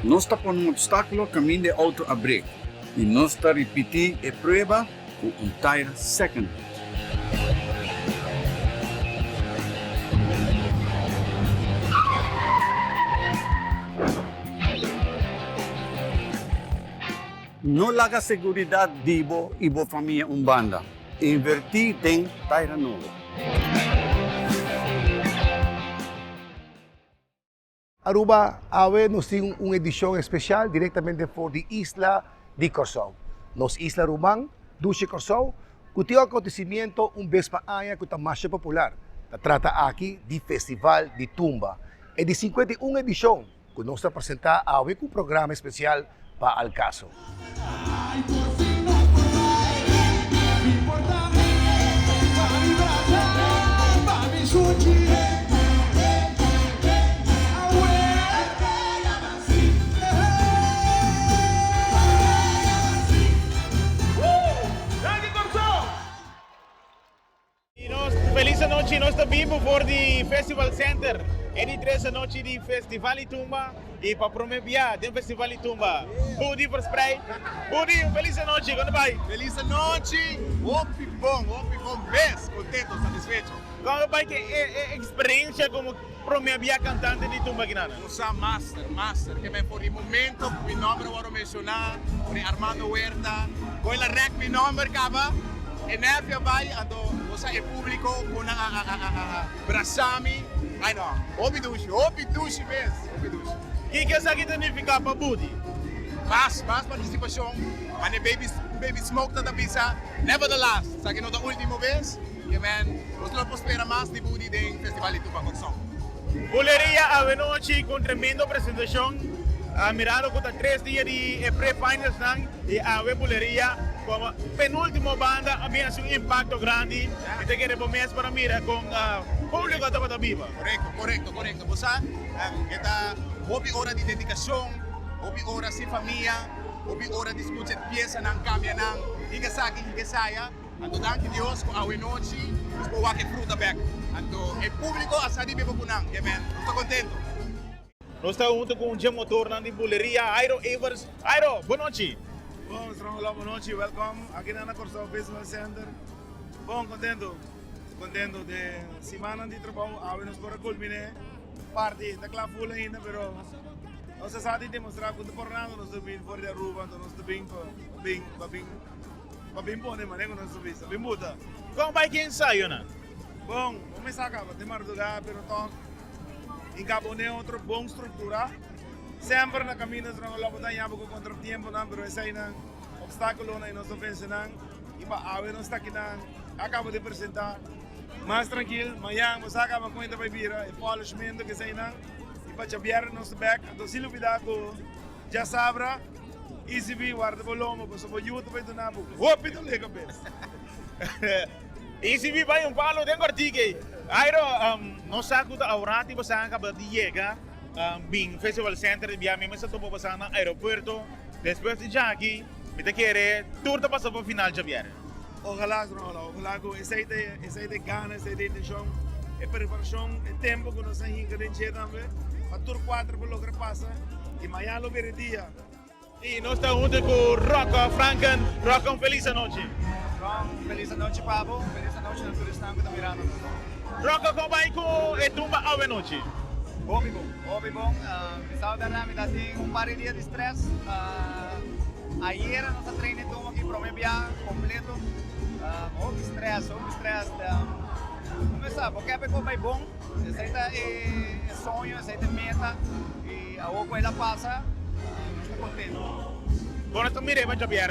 Nós estamos por um obstáculo caminho de auto a break. E nós estamos repetindo a prova com um Tayran second hand. Não larga a segurança de você e sua família banda. Invertir em Tayran novo. Aruba, hoje nós temos uma edição especial diretamente por a Isla de Corzão. Nos Isla Rumang, Duce Corzão, que tem um acontecimento vez por ano que está mais popular. Trata aqui de Festival de Tumba. É de 51 edição que nós apresentamos hoje com um programa especial para el caso. Feliz noite, nós estamos vindo por o Festival Center. É de 3 noite de Festival de Tumba e para promover o Festival de Tumba. Budi por spray. Budi, feliz noite, quando vai? Feliz noite, opi bom, bem, contento, satisfeito. Quando vai que é experiência como promover cantante de Tumba aqui na? Eu sou master, que por o momento, meu nome eu vou mencionar, por Armando Huerta, com ele rec meu nome, acaba. E neve vai, ando, você é público, com a Brasami, ai não, obi duche mesmo, obi duche. O que isso aqui significa para Budi? Mais participação, mas baby smoke da pizza, nevertheless, sa que não da última vez, que man, nós não podemos esperar mais de Budi do Festival de Tumba Corzão. Boleria a noite com tremenda apresentação, mirando com 3 dias de pré-finals, e AWE Bulería como penúltima banda había un impacto grande y te quiere poner para mirar con público de Patabiba. Correcto. Você está hobby hora de dedicação, hobby hora sem família, hobby hora de escutar pieza não cambia não, higa saia. Então danke Deus com a noite, depois vai que fruta back. Então o público asa de bebo kunang, amen. Estou contento. Nós estamos junto com o Gem Motor de Bulería, Airo Evers. Airo, boa noite. Bom, boa noite, welcome aqui na Corsão Festival Center. Bom, contento de semana de trabalho, a nos para culminar parte está claro full ainda, pero nós sabe demonstrar quando pornando nós também fora da rua, então nós também bem bom, né, maneiro nós também, bem muda. Como vai que ensaio, né? Bom, vamos sacar, tem mais lugar, pero então encabonei outra boa estrutura. Sempre na caminho nós não levamos tanto com contratempo, não, pero esse aí não obstáculo não nós ofensa não, e para a nós está aqui não, acabo de apresentar. Mais tranquilo, amanhã nós acabamos com a bebida, o polishmento que sai não, e para chavear nosso back, então se duvidar com já sabra, easy be guarda volume, posso por YouTube do napo, rápido lega bem. Easy be vai palo dentro artigo. Airo, nós saco da aurati você acaba de chegar, bem Festival Center, via mesmo se topo passando no aeroporto, depois de já aqui, me te querer turta passar para o final Javier. Ojalá que essa é gana, essa é intenção, é preparação, é tempo que nós temos que encher também, para tur 4 para logo passa, e amanhã lo ver dia. E nós estamos junto com Rocco Franken. Rocco, feliz noite. Feliz noite, Pablo. Feliz noite no turistão que está mirando. Rocco, como vai com a tumba AWE noite? Hobby bom. Estava verdade, me dá par de dias de estresse. Ayer nós treinamos tumba aqui para o completo. Houve estresse. Começar, porque é bem bom. Esse é sonho, esse é meta. E a outra ela passa. Estou contento. Bom, nós estamos mirando para Javier.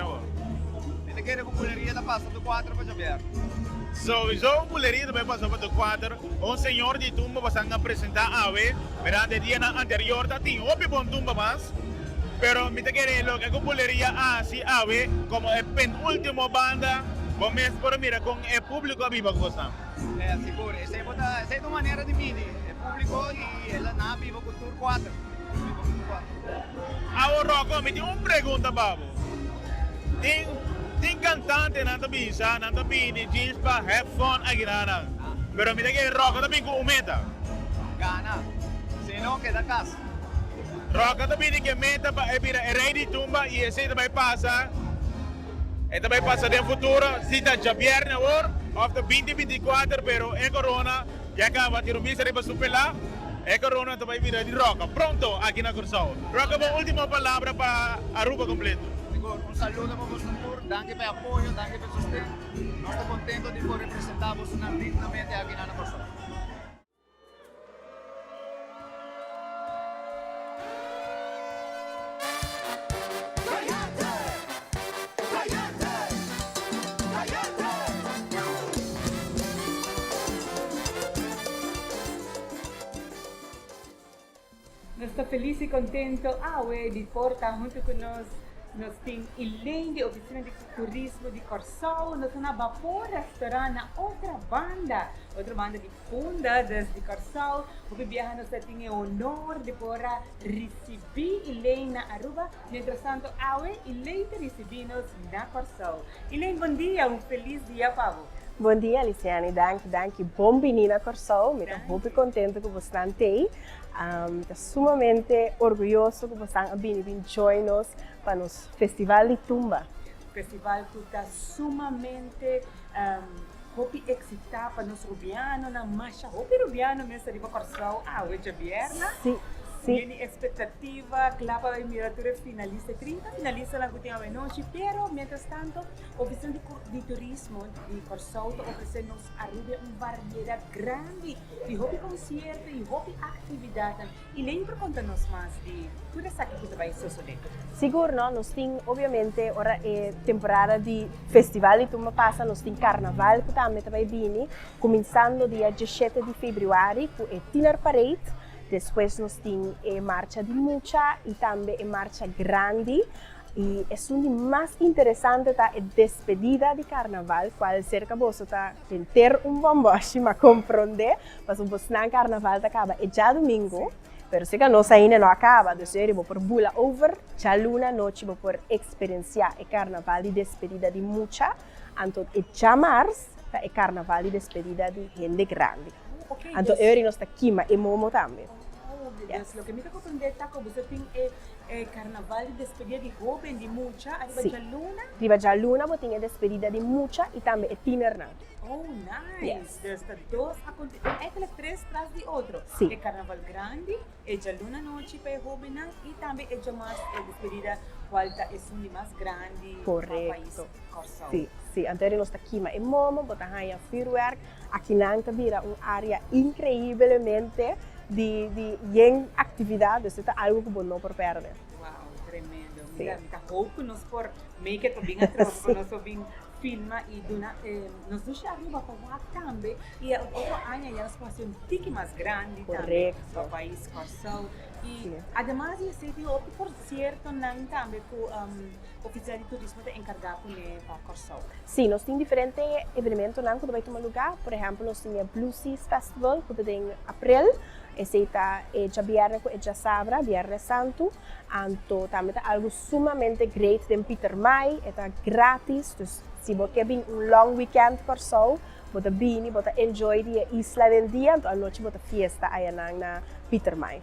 Ele quer que a Bulería ela passa do 4 para Javier. Sowieso, Bulería também passou para o 4. Um senhor de tumba vai apresentar a AWE. Mas no dia anterior, tinha um bom tumba mais. Pero me te querendo que a Bulería assim AWE como a penúltima banda. Vamos por mira com o público vivo que gostamos. É, seguro. Essa é uma maneira de medir. O público e ela não vive com o Tour 4. Agora, Rocco, me tem uma pergunta, Babo. Tem cantante na tabisa, na tabini, jeans para have fun aqui na. Pero me tem que Rocco também com meta. Gana. Se não, queda casa. Rocco também que meta para ready tumba e esse também passa. E também passa no futuro, se está Javier na hora, of the 2024, pero é corona, já acaba de rumir, se vai superar. É corona também vira de Rocco. Pronto, aqui na Corsão. Rocco, uma última palavra para a Aruba completo. Un saludo para vostro tour, danke per apoio, danke per sostegno. Non sto contento di poter rappresentarvi dignamente aqui na Corsão. Estou feliz e contente AWE de portar junto conosco. Nós temos além de oficina de turismo de Corsão, nós temos na Vapor Restaurante, outra banda de funda desde Corsão. O viajar nós temos o honor de poder receber Elaine na Aruba, mientras tanto AWE Elaine recebemos na Corsão. Elaine, bom dia, feliz dia, Pablo. Bom dia, Lisiane, danke. Bom venir a Corsão, estou muito contente que você está aí. Estou sumamente orgulhoso que você está vindo join-nos para o Festival de Tumba. O festival que está sumamente excitado para nós rubianos, na marcha rubiano mesmo de Corsão, AWE Javier, Sim. Tiene expectativa, claro, de miratura finalista, 30 finalistas la última noche, pero mientras tanto, oficina de turismo de Corsão ofrece-nos a Rubia uma variedade grande de hobby concierto e hobby atividade. E lembra conta-nos mais de tudo isso que você vai suceder. Seguro, não? Nós temos, obviamente, ora é temporada de festival de Tumba passa, nós temos carnaval que também vai vir, começando dia 17 de fevereiro, com a Dinner Parade. Depois nós temos a marcha de Mucha e também a marcha grande. Y es un más interesante ta la despedida de carnaval, cual cerca vos ta ter un bomboshi, ma comprende, mas un posnan carnaval ta acaba e già domingo, pero se que nossa ainda não acaba, dus eu vou por bula over, já luna noite vou por experienciar o carnaval de despedida de mucha, então e já mars ta e carnaval de despedida de gente grande. Okay, Então eu não está aqui, mas e momo também. Lo que me está comprendendo é que você tem carnaval de despedida de jovem, de mucha, arriba Sì. de luna. Riva già luna vou ter despedida de mucha e também e tinerna. Oh, nice. Yes. Dus de dos acontecem, eigenlijk três tras de outro. Sim. É carnaval grande, é de luna noite para jovem e também é de mais despedida qual é o mais grande do país. Corsão. Sim, sim. Então eu não está aqui, mas e momo botar aí vuurwerk. Aqui não vira área incrivelmente de yen atividades, isso é algo que não por perder. Wow, tremendo. Mira, me hoop que nós por make it para bem atrás, para nós bem filma e nós deixa arriba para lá também e o outro ano já nós passamos um tique mais grande também para o país Corsão e además eu sei que por certo não também que oficial de turismo está encarregado para Corsão. Sim, nós temos diferentes eventos que vai tomar lugar. Por exemplo, nós temos o Blue Seas Festival, que vai em abril. Esse está já viernes e já sábado, Viernes Santo. Então, também é algo sumamente great em Peter Mai, é grátis. Então, se você quer long weekend Corsão, você vem, você enjoy a isla del dia, então à noite você fiesta aí na Peter Mai.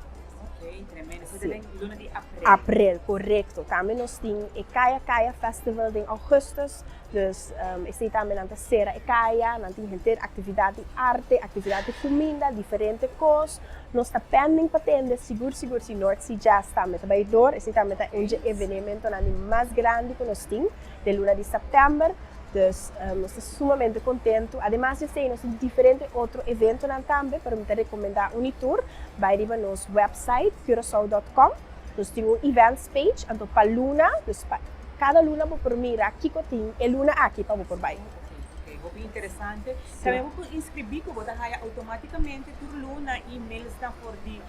Ok, tremendo. Você tem luna de abril. Abril, correto. Também nós temos o Kaya Festival em augustus. Dus esse também na terceira Kaya, nós temos atividade de arte, atividade de comida, diferentes coisas. Nós estamos pendendo para ter seguro se North Sea Jazz também está bem dor. Esse também é um evento mais grande que nós temos, de luna de setembro. Dus nós estamos sumamente contentes. Además, eu sei, nós temos diferentes outros eventos também, para me recomendar um tour. Vai no nosso website, curacao.com. Nós temos um events page, então para luna, dus cada luna vou por mira aqui que tem, e luna aqui para vou por baixo. Ok, muito interessante. Também vou inscrever que vou dar automaticamente por luna e-mails na for de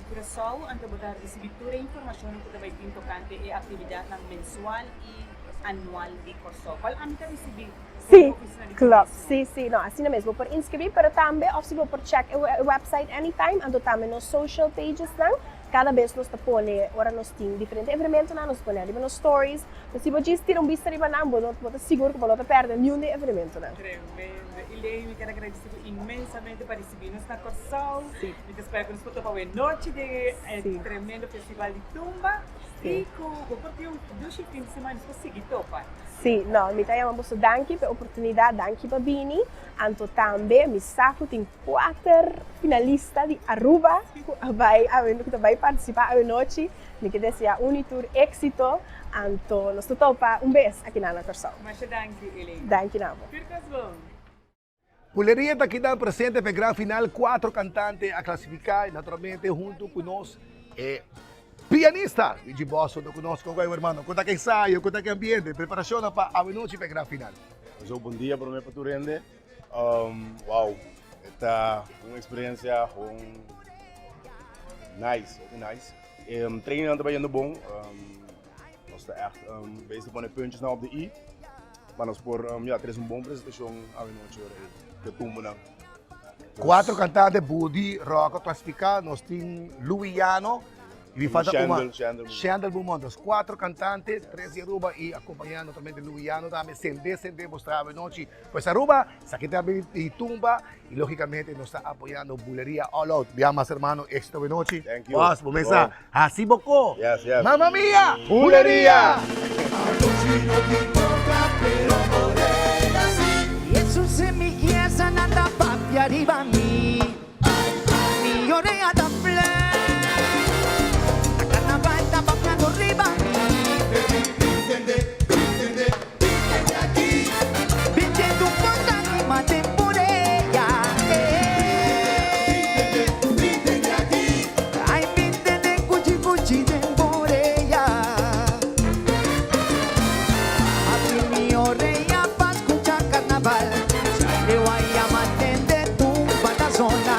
Curaçao, então vou receber toda a informação que vai vir tocante a atividade mensual e anual de Corsão. Qual a meta receber? Sim, claro. Sim, não, assim mesmo. Vou por inscrever, mas também, ou se vou por check o website anytime, então também nos social pages, não? Cada vez nós põe, agora nós temos diferentes eventos, nós põe nos stories. Então, se você tirar vista de banana, você seguro que você não perde nenhum evento. Tremendo. E eu quero agradecer imensamente por receber-nos na Corsão. Sim. Eu espero que nos possamos fazer uma noite de tremendo festival de tumba. E com a oportunidade de fim de semana, nós conseguimos topar. Sim, não, me tenho uma danke pela oportunidade, danke para Bini. Anto também, me saco tem 4 finalistas de Aruba que vai participar à noite. Me quer desejar tour éxito. Anto, nós topa beijo aqui na Corsão. Mas danke, Helene. Danke, Namo. Ficas bom. Bulería está aqui presente para el gran final, 4 cantantes a clasificar, naturalmente junto con nós. Pianista de Boston, não conosco, meu irmão. Conta que ensaio, conta que ambiente, preparação para a noite para a gran final. So, bom dia para mim, para tu rende. Wow, esta é uma experiência nice. Training também indo bom. Nós está echt bezig van de puntjes nou op de i. Maar nós por er is een bom presentação a noite de tumba. 4 cantantes body rock classificados, nós temos Luiano. E falta Shandel Beaumont, 4 cantantes, 3 de Aruba e acompanhando também de Luiano, também sem mostrar a noite. Pois Aruba, Saqueta e Tumba, e logicamente nos está apoiando Bulería All Out. Veamos, hermano, éxito de noite. Thank you. Vamos começar. Assim bocó. Yes. Mamma mia, Bulería! Yesu se mi chiesa nata papi arriva mi oreja da fle la carnaval bajando arriba vincendo un po' d'anima temporea ai vintende cuci temporea apri mi oreja pa' escuchar carnaval le voy a mantener tu banda zona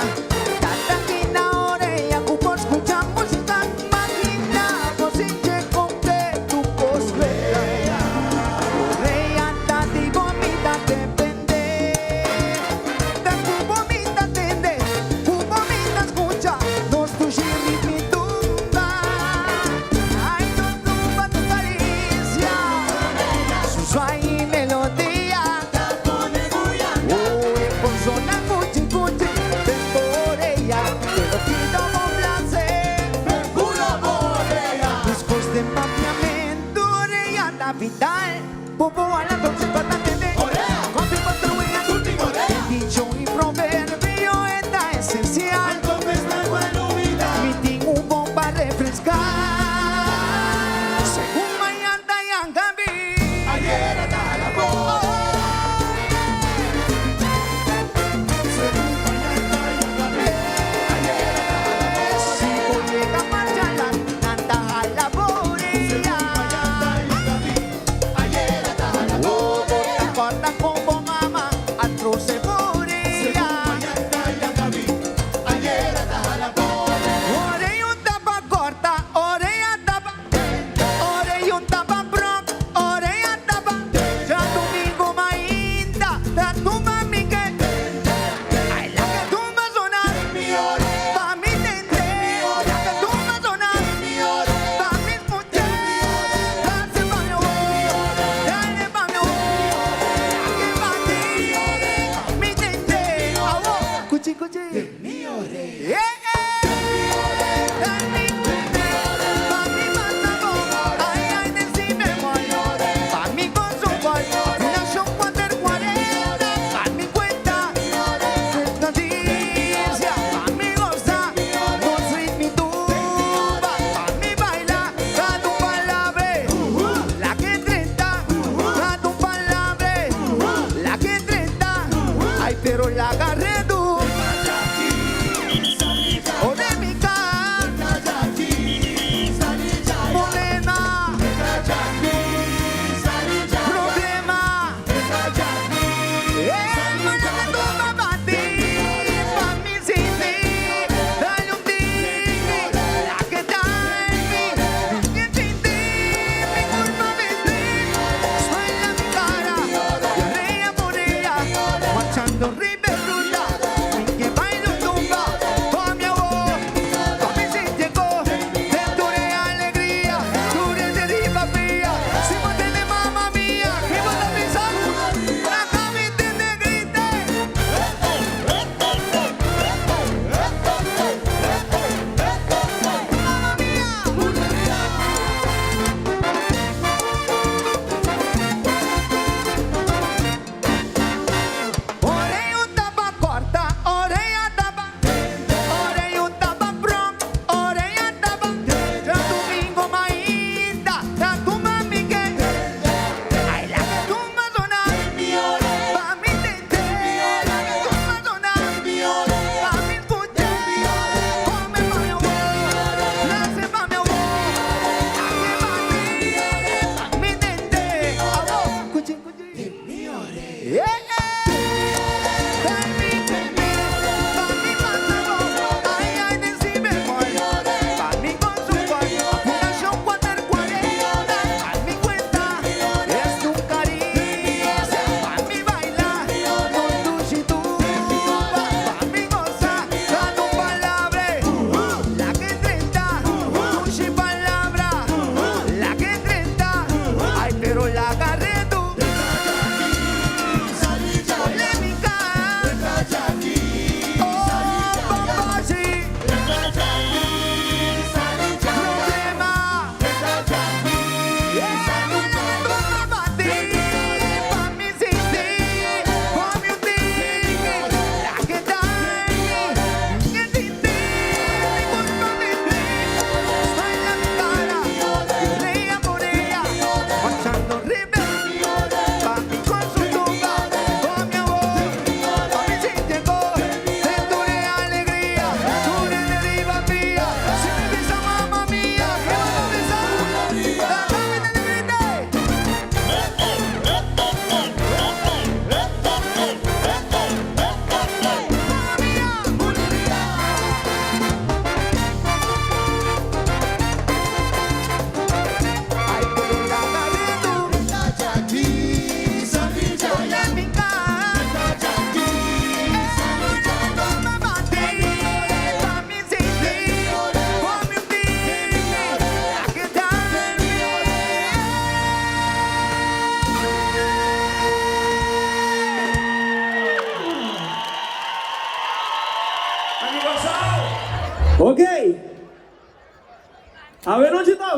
Popo alla dolce patatene, coffee patrone a tutti morena. Dicho y proverbio está esencial. Mi tengo un bomba refrescar. Según Mayanta y Angabi, ayer hasta la voz. Pero la agarré tú. Morena. Problema. Mañana tú vas a batir. Pa' mí sin ti. Dale un tic. La que está en mí. Que sin ti. Mi culpa vestir. Suena mi cara. Yo reía por ella. Marchando Riverruta. Que bailo tumba. Con mi abuelo. Con mi sin llegó. Ventura y alegría. Sure de diva fría. Si monte de mamá mía. Que vas a pensar. La camita de grite. Orei un tapa corta, orei a tapa. Orei un tapa bronc, orei a tapa. Tra domingo mainda, tra tu mami que. Ay, la que tu ma sonar. Pa' mi tente. La que tu ma sonar. Pa' mi escuche. Come pa' mi abuelo. Nace pa' mi abuelo. Aquí pa' ti. Pa' mi tente. Abo, cuchi, cuchi. Pero la agarré tú. Polémica. Oh, papá, sí. Problema. Toma pa' ti, pa' mí sin ti. Ponme un tic. La que está en mí. Que sin ti. Mi culpa vestir. Suena mi cara. Yo reía por ella. Marchando River. Pa' mí con su tumba. Con mi abuelo. Pa' mí sin llegó. Ventura y alegría. Sure de diva fría. Si me besa mamá mía. Que vas a besar. La camita de grite. Ok. A ver onde tá.